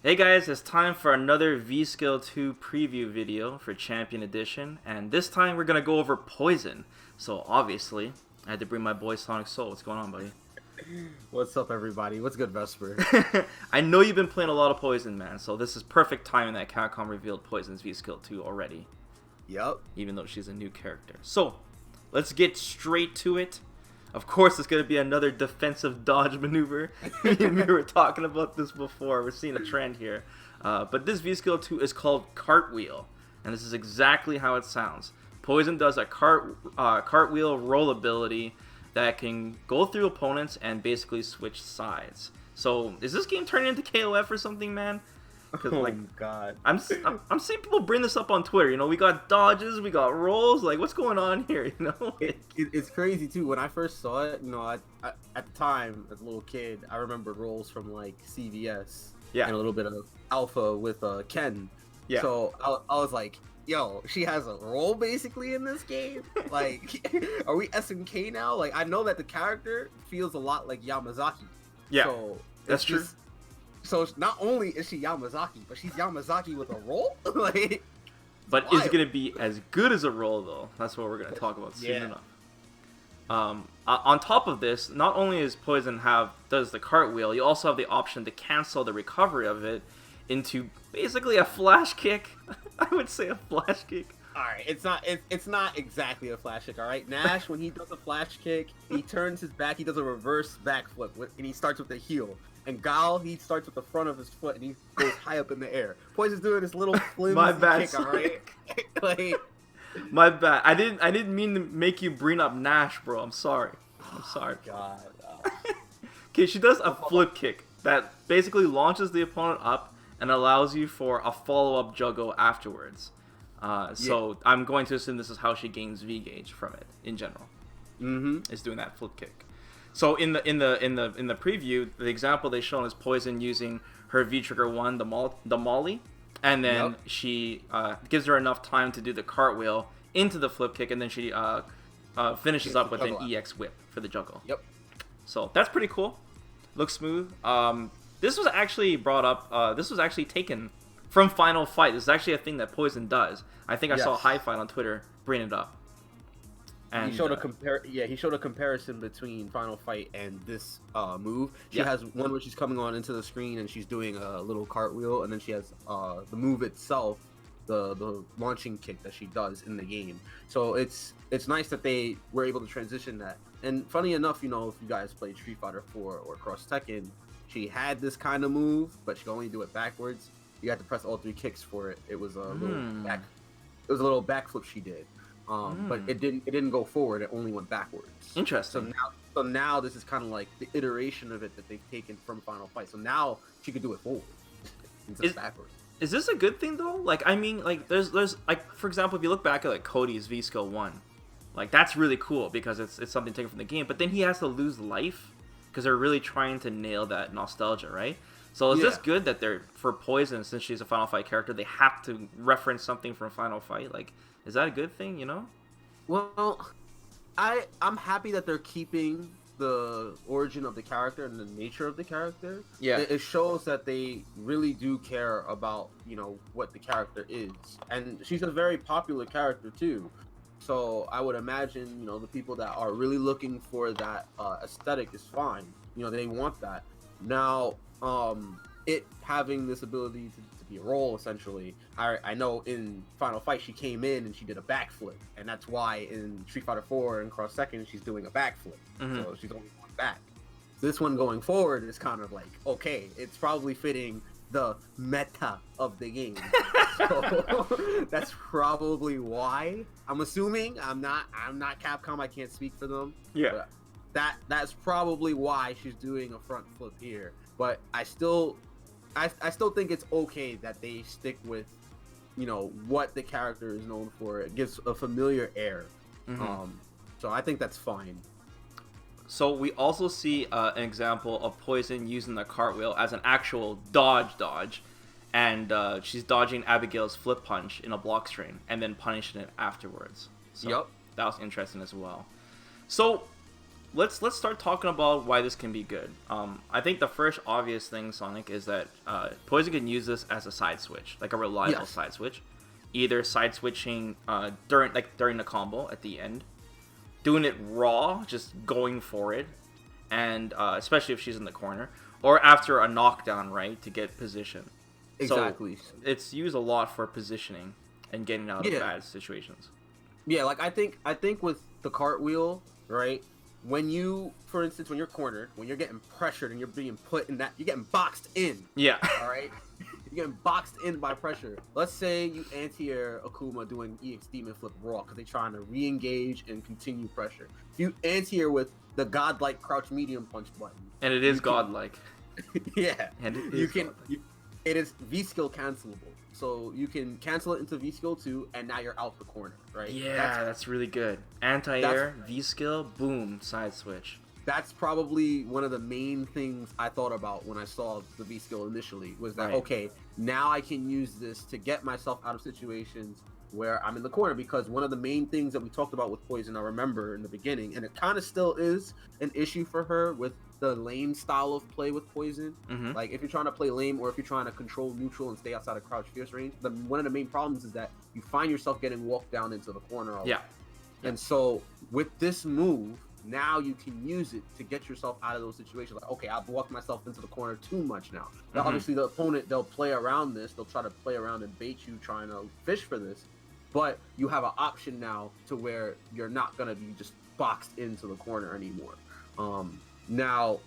Hey guys, it's time for another V-Skill 2 preview video for Champion Edition, and this time we're going to go over Poison. So obviously, I had to bring my boy Sonic Soul. What's going on, buddy? What's up, everybody? What's good, Vesper? I know you've been playing a lot of Poison, man, so this is perfect timing that Capcom revealed Poison's V-Skill 2 already. Yep. Even though she's a new character. So, let's get straight to it. Of course, it's going to be another defensive dodge maneuver. Me and we were talking about this before. We're seeing a trend here. But this V-Skill 2 is called Cartwheel. And this is exactly how it sounds. Poison does a cartwheel roll ability that can go through opponents and basically switch sides. So, is this game turning into KOF or something, man? Oh, God. I'm seeing people bring this up on Twitter. You know, we got dodges, we got rolls. Like, what's going on here? You know, It's crazy too. When I first saw it, at the time as a little kid, I remember rolls from like CVS, yeah, and a little bit of Alpha with Ken. Yeah. So I was like, yo, she has a role basically in this game. Like, are we SNK now? Like, I know that the character feels a lot like Yamazaki. Yeah, so that's true. So not only is she Yamazaki, but she's Yamazaki with a roll. Like, but is it gonna be as good as a roll though? That's what we're gonna talk about soon enough. On top of this, not only does Poison does the cartwheel, you also have the option to cancel the recovery of it into basically a flash kick. I would say a flash kick. All right, it's not exactly a flash kick. All right, Nash, when he does a flash kick, he turns his back, he does a reverse backflip, and he starts with the heel. And Gal, he starts with the front of his foot and he goes high up in the air. Poison's doing this little flimsy My bad, kick, all right? Like, my bad. I didn't mean to make you bring up Nash, bro. I'm sorry. God. Okay, she does a flip kick that basically launches the opponent up and allows you for a follow-up juggle afterwards. So I'm going to assume this is how she gains V gauge from it in general. Mm-hmm. Is doing that flip kick. So in the preview, the example they shown is Poison using her V trigger 1, the Molly, and then she gives her enough time to do the cartwheel into the flip kick, and then she finishes up with an EX whip for the juggle. Yep. So that's pretty cool. Looks smooth. This was actually brought up. This was actually taken from Final Fight. This is actually a thing that Poison does. I think I saw High Fight on Twitter bring it up. And, he showed a comparison between Final Fight and this move. She has one where she's coming on into the screen and she's doing a little cartwheel, and then she has the move itself, the launching kick that she does in the game. So it's nice that they were able to transition that. And funny enough, if you guys played Street Fighter 4 or Cross Tekken, she had this kind of move, but she could only do it backwards. You had to press all 3 kicks for it. It was a little backflip she did. But it didn't go forward. It only went backwards. Interesting. So now this is kind of like the iteration of it that they've taken from Final Fight. So now she could do it forward instead of backwards. Is this a good thing though? Like, I mean, like there's like, for example, if you look back at like Cody's V-Skill 1, like that's really cool because it's something taken from the game. But then he has to lose life because they're really trying to nail that nostalgia, right? So is this good that they're, for Poison, since she's a Final Fight character, they have to reference something from Final Fight? Like, is that a good thing, Well, I'm happy that they're keeping the origin of the character and the nature of the character. Yeah. It shows that they really do care about, what the character is. And she's a very popular character, too. So I would imagine, the people that are really looking for that aesthetic is fine. They want that. Now, it having this ability to be a roll, essentially. I know in Final Fight she came in and she did a backflip, and that's why in Street Fighter 4 and Cross Tekken she's doing a backflip. So she's only going back. This one going forward is kind of like, okay, it's probably fitting the meta of the game. So that's probably why. I'm assuming. I'm not Capcom. I can't speak for them. Yeah. But that's probably why she's doing a front flip here. But I still think it's okay that they stick with, what the character is known for. It gives a familiar air. So I think that's fine. So we also see an example of Poison using the cartwheel as an actual dodge, and she's dodging Abigail's flip punch in a block string and then punishing it afterwards. So that was interesting as well. So let's start talking about why this can be good. I think the first obvious thing, Sonic, is that Poison can use this as a side switch, like a reliable side switch, either side switching during the combo at the end, doing it raw, just going for it, and especially if she's in the corner, or after a knockdown, right, to get position. Exactly. So it's used a lot for positioning and getting out of bad situations. Yeah, like I think with the cartwheel, right? When you, for instance, when you're cornered, when you're getting pressured and you're being put in that, you're getting boxed in. Yeah. All right. You're getting boxed in by pressure. Let's say you anti-air Akuma doing EX Demon Flip raw because they're trying to re-engage and continue pressure. If you anti-air with the godlike crouch medium punch button, and it is godlike. Yeah. And it is V skill cancelable. So you can cancel it into V skill 2, and now you're out the corner, right? Yeah, that's really good. Anti-air, V skill, boom, side switch. That's probably one of the main things I thought about when I saw the V skill initially, was that, okay, now I can use this to get myself out of situations where I'm in the corner, because one of the main things that we talked about with Poison, I remember in the beginning, and it kind of still is an issue for her with the lame style of play with Poison. Like if you're trying to play lame, or if you're trying to control neutral and stay outside of crouch fierce range, one of the main problems is that you find yourself getting walked down into the corner a lot. And so with this move, now you can use it to get yourself out of those situations. Like, okay, I've walked myself into the corner too much now. Now obviously the opponent, they'll play around this, they'll try to play around and bait you trying to fish for this, but you have an option now to where you're not going to be just boxed into the corner anymore. Now,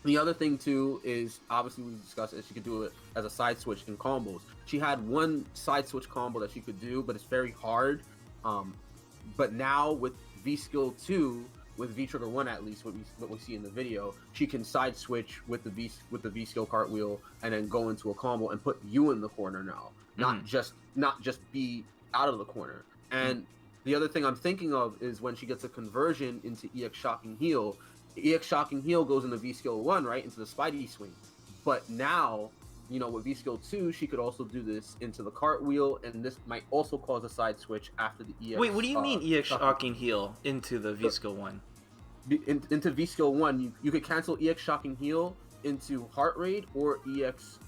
the other thing too is, obviously we discussed it, she could do it as a side switch in combos. She had one side switch combo that she could do, but it's very hard. But now with V skill 2, with V trigger 1 at least, what we see in the video, she can side switch with the V skill cartwheel and then go into a combo and put you in the corner now, not just be out of the corner. And the other thing I'm thinking of is when she gets a conversion into EX Shocking Heel. EX Shocking Heel goes into V skill 1, right, into the Spidey swing. But now, you know, with V skill 2, she could also do this into the cartwheel, and this might also cause a side switch after the EX. Wait, what do you mean EX Shocking Heel into the V skill 1? Into V skill 1, you could cancel EX Shocking Heel into Heart Raid or EX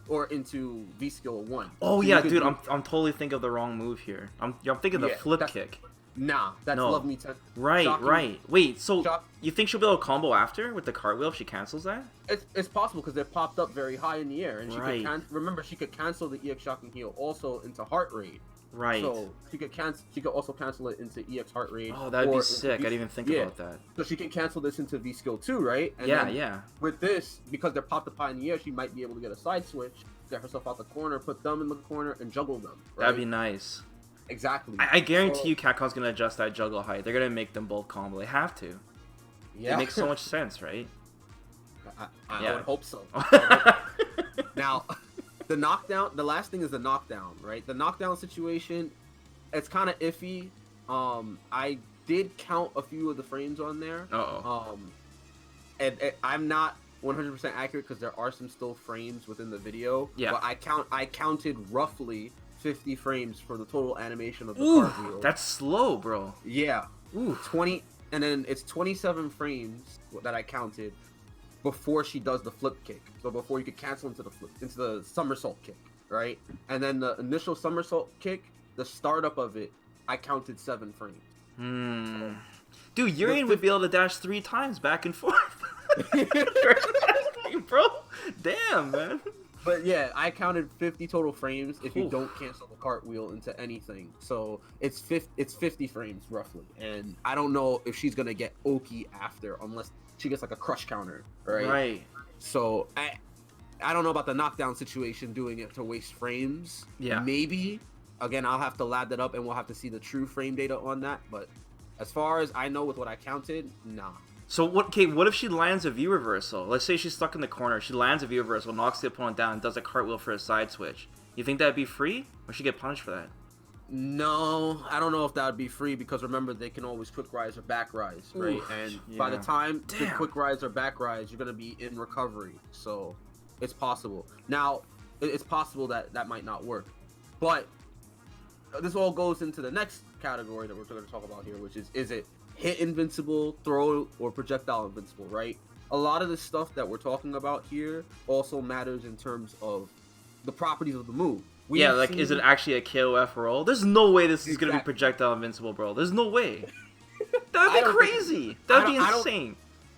or into V skill 1. Oh so yeah, dude, I'm totally thinking of the wrong move here. I'm thinking the flip kick. Nah, that's Love Me 10. Right. Wait, so you think she'll be able to combo after with the cartwheel if she cancels that? It's possible, because they're popped up very high in the air, and she could remember, she could cancel the EX Shocking Heel also into Heart Raid. Right. So she could also cancel it into EX Heart Raid. Oh, that'd be sick. I didn't even think about that. So she can cancel this into V skill 2, right? And yeah. With this, because they're popped up high in the air, she might be able to get a side switch, get herself out the corner, put them in the corner, and juggle them. Right? That'd be nice. Exactly. I guarantee you Capcom's gonna adjust that juggle height. They're gonna make them both combo. They have to. Yeah. It makes so much sense, right? I would hope so. Now, the knockdown, the last thing is the knockdown, right? The knockdown situation, it's kind of iffy. I did count a few of the frames on there. And I'm not 100% accurate because there are some still frames within the video. Yeah. But I counted roughly 50 frames for the total animation of the cartwheel. That's slow, bro. Yeah. 20, and then it's 27 frames that I counted before she does the flip kick. So before you could cancel into the somersault kick, right? And then the initial somersault kick, the startup of it, I counted 7 frames. So, dude, Urian would be able to dash 3 times back and forth. Bro, damn, man. But yeah, I counted 50 total frames if you don't cancel the cartwheel into anything. So it's 50 frames roughly. And I don't know if she's gonna get Oki after, unless she gets like a crush counter, right? Right. So I don't know about the knockdown situation, doing it to waste frames. Yeah. Maybe. Again, I'll have to lab that up and we'll have to see the true frame data on that. But as far as I know with what I counted, nah. So what if she lands a view reversal? Let's say she's stuck in the corner. She lands a view reversal, knocks the opponent down, and does a cartwheel for a side switch. You think that'd be free? Or should she get punished for that? No, I don't know if that would be free, because remember, they can always quick rise or back rise, right? And by the time the quick rise or back rise, you're going to be in recovery. So it's possible. Now, it's possible that might not work. But this all goes into the next category that we're going to talk about here, which is it hit invincible, throw, or projectile invincible, right? A lot of the stuff that we're talking about here also matters in terms of the properties of the move. Yeah, like, is it actually a KOF roll? There's no way this is gonna be Exactly. projectile invincible, bro. There's no way. That I would be don't think it- crazy. That would be I don't- insane.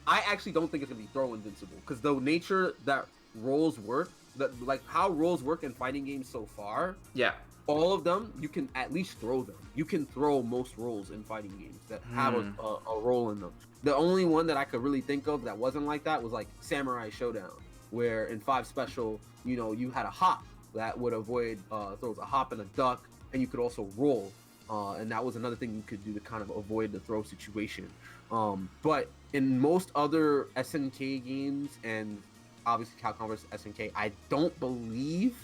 I actually don't think it's gonna be throw invincible because the nature that rolls work, that like how rolls work in fighting games so far, Yeah. all of them you can at least throw them. You can throw most rolls in fighting games that have a roll in them. The only one that I could really think of that wasn't like that was like Samurai Showdown, where in 5 special, you know, you had a hop that would avoid throws, a hop and a duck, and you could also roll. And that was another thing you could do to kind of avoid the throw situation. But in most other SNK games, and obviously Capcom vs SNK, I don't believe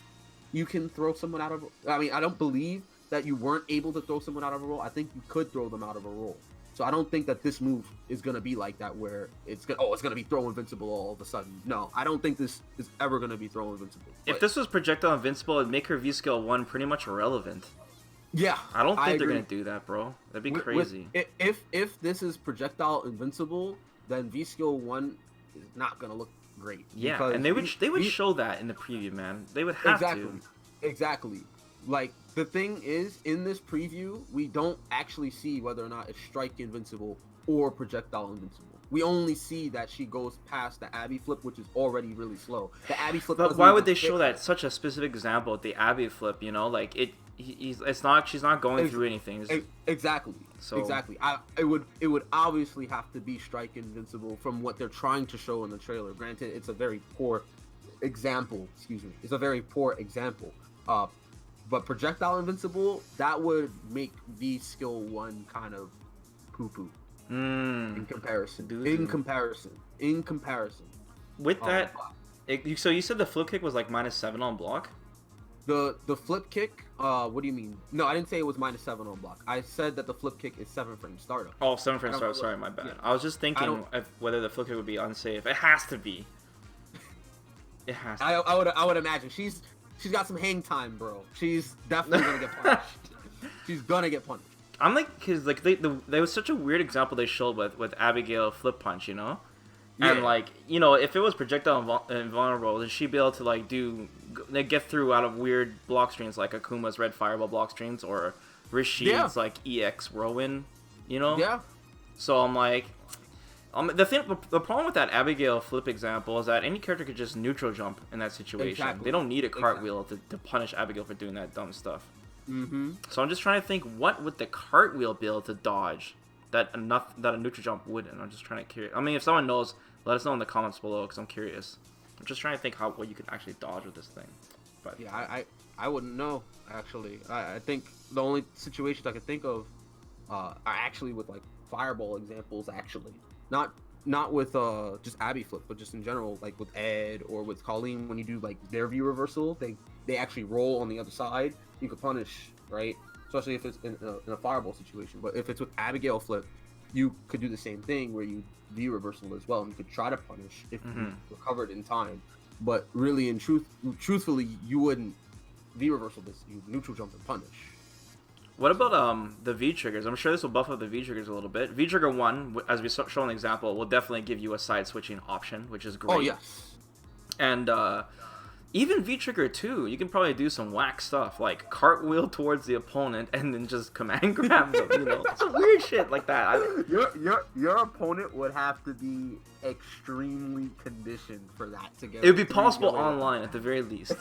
you can throw someone out of. I mean, I don't believe that you weren't able to throw someone out of a roll. I think you could throw them out of a roll. So I don't think that this move is gonna be like that, where it's gonna be throw invincible all of a sudden. No, I don't think this is ever gonna be throw invincible. If this was projectile invincible, it'd make her V skill 1 pretty much irrelevant. Yeah, I don't think they're agree. gonna do that, bro. That'd be crazy. If this is projectile invincible, then V skill 1 is not gonna look great. Yeah, because and they would show that in the preview, man. They would have to. Exactly. Like, the thing is, in this preview, we don't actually see whether or not it's strike invincible or projectile invincible. We only see that she goes past the Abby flip, which is already really slow. The Abby flip. But why would they show that? Such a specific example with the Abby flip, you know, like it's not. She's not going through anything. Exactly. So exactly. It would obviously have to be strike invincible from what they're trying to show in the trailer. Granted, it's a very poor example. Excuse me. It's a very poor example. But projectile invincible, that would make V skill 1 kind of poo-poo in comparison. In comparison. With that, so you said the flip kick was like -7 on block? The flip kick, what do you mean? No, I didn't say it was -7 on block. I said that the flip kick is 7-frame startup. Oh, 7-frame startup. Sorry, my bad. Yeah. I was just thinking whether the flip kick would be unsafe. It has to be. It has to. I would imagine she's got some hang time, bro. She's definitely gonna get punished. She's gonna get punished. I'm like, cause like there was such a weird example they showed with Abigail flip punch, you know, and like, you know, if it was projectile invulnerable, then she'd be able to like get through out of weird block screens like Akuma's red fireball block screens or Rashid's like EX whirlwind, you know. Yeah. So I'm like, the problem with that Abigail flip example is that any character could just neutral jump in that situation. Exactly. They don't need a cartwheel to punish Abigail for doing that dumb stuff. Mm-hmm. So I'm just trying to think, what would the cartwheel be able to dodge that a neutral jump wouldn't? I'm just trying to curious. I mean, if someone knows, let us know in the comments below because I'm curious. I'm just trying to think what you could actually dodge with this thing. But yeah, I wouldn't know actually. I think the only situations I could think of are actually with like fireball examples. Actually, not with just Abby flip, but just in general, like with Ed or with Colleen, when you do like their view reversal, they actually roll on the other side. You could punish, right? Especially if it's in a fireball situation. But if it's with Abigail flip, you could do the same thing where you view reversal as well, and you could try to punish if you recovered in time. But really, truthfully, you wouldn't view reversal this. You neutral jump and punish. what about the V triggers? I'm sure this will buff up the V triggers a little bit. V trigger 1, as we show an example, will definitely give you a side switching option, which is great. Oh yes. And even V-Trigger 2, you can probably do some whack stuff, like cartwheel towards the opponent and then just command grab them, you know? Some weird shit like that. Your opponent would have to be extremely conditioned for that to get. It would be possible online at the very least.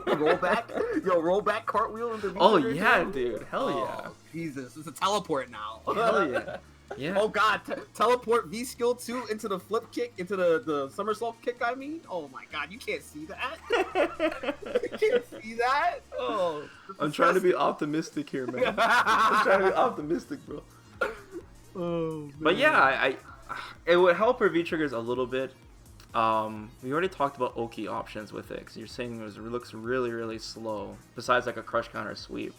roll back cartwheel into Oh yeah, dude. Hell yeah. Jesus, it's a teleport now. Hell yeah. Yeah. Oh god, teleport V skill 2 into the flip kick, into the somersault kick, I mean? Oh my god, you can't see that? You can't see that? Oh. I'm trying to be optimistic here, man. I'm trying to be optimistic, bro. Oh, man. But yeah, it would help her V-Triggers a little bit. We already talked about Oki options with it, because you're saying it looks really, really slow, besides like a crush counter sweep.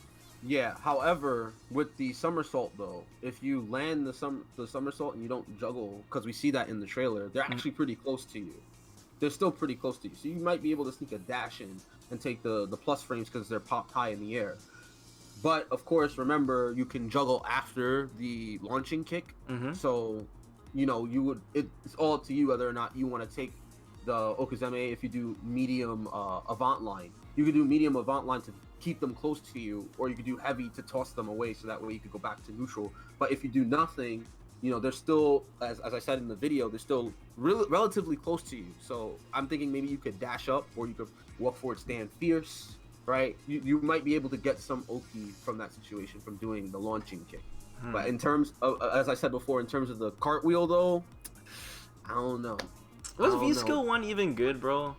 Yeah, however, with the somersault though, if you land the somersault and you don't juggle, because we see that in the trailer, they're actually pretty close to you. They're still pretty close to you, so you might be able to sneak a dash in and take the plus frames because they're popped high in the air. But of course, remember you can juggle after the launching kick. Mm-hmm. So, it's all up to you whether or not you want to take the Okuzeme if you do medium avant line. You could do medium avant line to keep them close to you, or you could do heavy to toss them away so that way you could go back to neutral. But if you do nothing, they're still, as I said in the video, they're still relatively close to you. So I'm thinking maybe you could dash up, or you could walk forward, stand fierce, right? You might be able to get some Oki from that situation from doing the launching kick. But in terms of, as I said before, in terms of the cartwheel though, I don't know. Was V-Skill 1 even good, bro?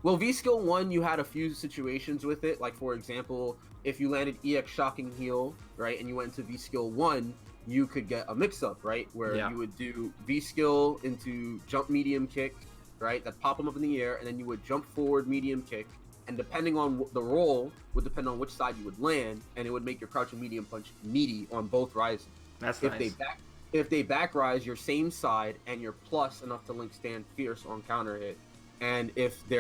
Well, V-Skill 1, you had a few situations with it. Like, for example, if you landed EX Shocking Heal, right, and you went into V-Skill 1, you could get a mix-up, right, where you would do V-Skill into jump medium kick, right, that pop them up in the air, and then you would jump forward medium kick, and depending on the roll, would depend on which side you would land, and it would make your crouching medium punch meaty on both rises. That's if nice. If they back rise your same side and you're plus enough to link stand fierce on counter hit, and if they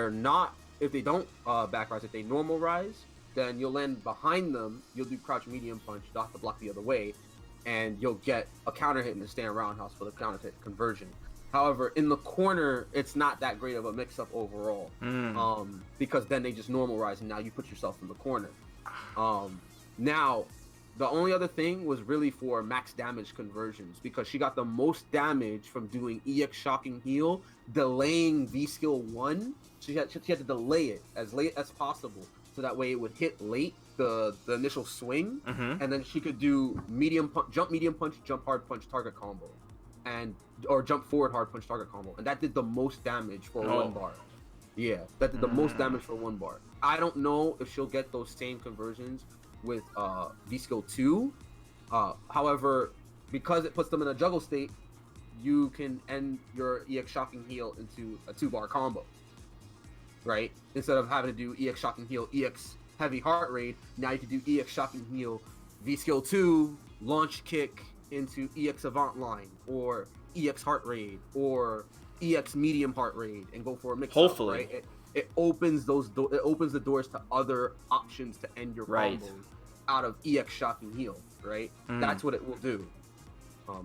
don't back rise, if they normal rise, then you'll land behind them. You'll do crouch medium punch, dot the block the other way, and you'll get a counter hit in the stand roundhouse for the counter hit conversion. However, in the corner, it's not that great of a mix up overall, because then they just normal rise, and now you put yourself in the corner. Now, the only other thing was really for max damage conversions, because she got the most damage from doing EX Shocking Heal, delaying V-Skill 1. She had to delay it as late as possible, so that way it would hit late, the initial swing, and then she could do jump medium punch, jump hard punch target combo, or jump forward hard punch target combo. And that did the most damage for one bar. Yeah, that did the most damage for one bar. I don't know if she'll get those same conversions with V-Skill 2. However, because it puts them in a juggle state, you can end your EX Shocking Heal into a 2-bar combo, right? Instead of having to do EX Shocking Heal, EX Heavy Heart Rate, now you can do EX Shocking Heal, V-Skill 2, launch kick into EX Avant Line, or EX Heart Rate, or EX Medium Heart Rate, and go for a mix. Hopefully. Right? It opens it opens the doors to other options to end your combos out of EX Shocking Heal, right? That's what it will do.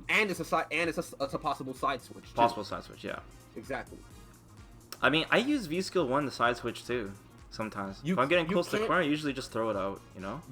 And it's a possible side switch too. Possible side switch, yeah. Exactly. I mean, I use V-Skill 1 to side switch too, sometimes. If I'm getting close to the corner, I usually just throw it out,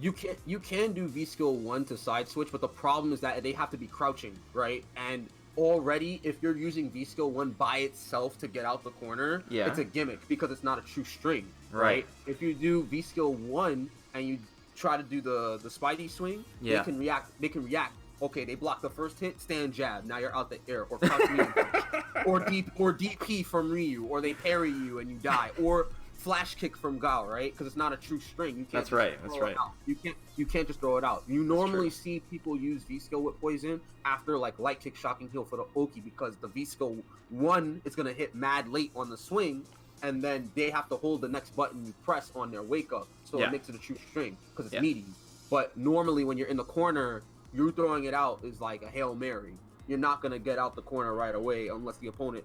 You can do V-Skill 1 to side switch, but the problem is that they have to be crouching, right? And already, if you're using V-Skill 1 by itself to get out the corner, it's a gimmick because it's not a true string, right? If you do V-Skill 1 and you try to do the Spidey swing, they can react. Okay, they block the first hit, stand jab, now you're out the air, or crouch medium punch, or DP from Ryu, or they parry you and you die, or flash kick from Gao, right? Because it's not a true string. You can't. That's right. You can't just throw it out. You normally see people use V-Skill with poison after like light kick Shocking Heal for the Oki, because the V-Skill 1 is gonna hit mad late on the swing, and then they have to hold the next button you press on their wake up, so it makes it a true string because it's meaty. But normally when you're in the corner, you throwing it out is like a Hail Mary. You're not gonna get out the corner right away unless the opponent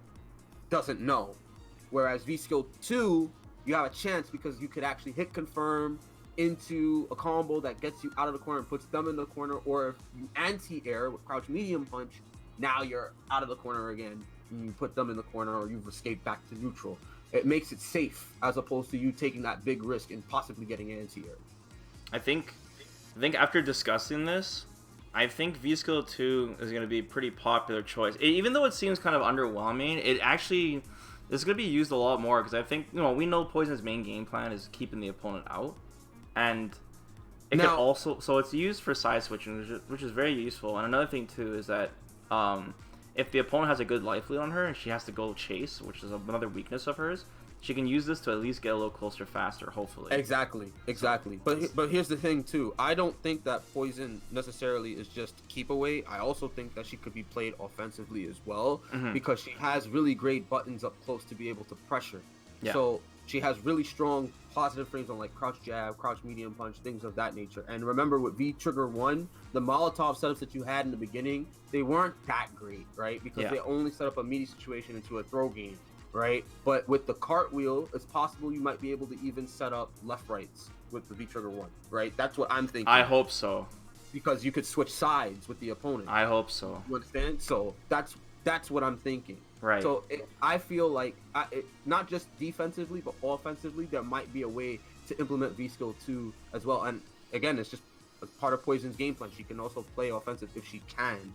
doesn't know. Whereas V-Skill 2, you have a chance because you could actually hit confirm into a combo that gets you out of the corner and puts them in the corner, or if you anti-air with crouch medium punch, now you're out of the corner again and you put them in the corner, or you've escaped back to neutral. It makes it safe as opposed to you taking that big risk and possibly getting anti-air. I think after discussing this, I think V-Skill 2 is going to be a pretty popular choice. Even though it seems kind of underwhelming, it actually is going to be used a lot more, because I think, we know Poison's main game plan is keeping the opponent out. And it can also, so it's used for side switching, which is very useful. And another thing too is that if the opponent has a good life lead on her and she has to go chase, which is another weakness of hers, she can use this to at least get a little closer faster, hopefully. Exactly. But here's the thing too. I don't think that Poison necessarily is just keep away. I also think that she could be played offensively as well, because she has really great buttons up close to be able to pressure. Yeah. So she has really strong positive frames on like crouch jab, crouch medium punch, things of that nature. And remember with V-Trigger 1, the Molotov setups that you had in the beginning, they weren't that great, right? Because they only set up a meaty situation into a throw game, right? But with the cartwheel, it's possible you might be able to even set up left rights with the V trigger 1, right? That's what I'm thinking. I hope so. Because you could switch sides with the opponent. I hope so. You understand? So that's what I'm thinking. Right. So I feel like not just defensively but offensively, there might be a way to implement V skill 2 as well. And again, it's just a part of Poison's game plan. She can also play offensive if she can.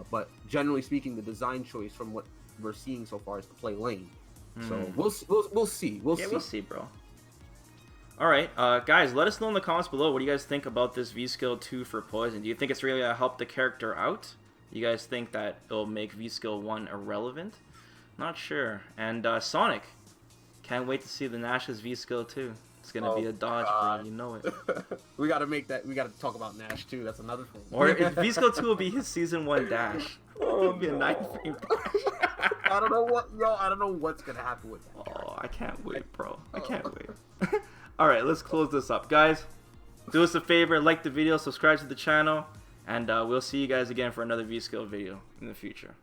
But generally speaking, the design choice from what we're seeing so far is to play lane. So we'll see. We'll see, bro. All right, guys, let us know in the comments below what do you guys think about this V skill 2 for Poison. Do you think it's really gonna help the character out? You guys think that it'll make V skill 1 irrelevant? Not sure. And Sonic, can't wait to see the Nash's V skill 2. It's gonna be a dodge, bro. You know it. We gotta talk about Nash too. That's another thing. Or V skill 2 will be his season 1 dash. It'll be a 9-frame dash. I don't know what's gonna happen with that. Oh, I can't wait, bro. I can't wait. All right, let's close this up, guys. Do us a favor, like the video, subscribe to the channel, and we'll see you guys again for another V skill video in the future.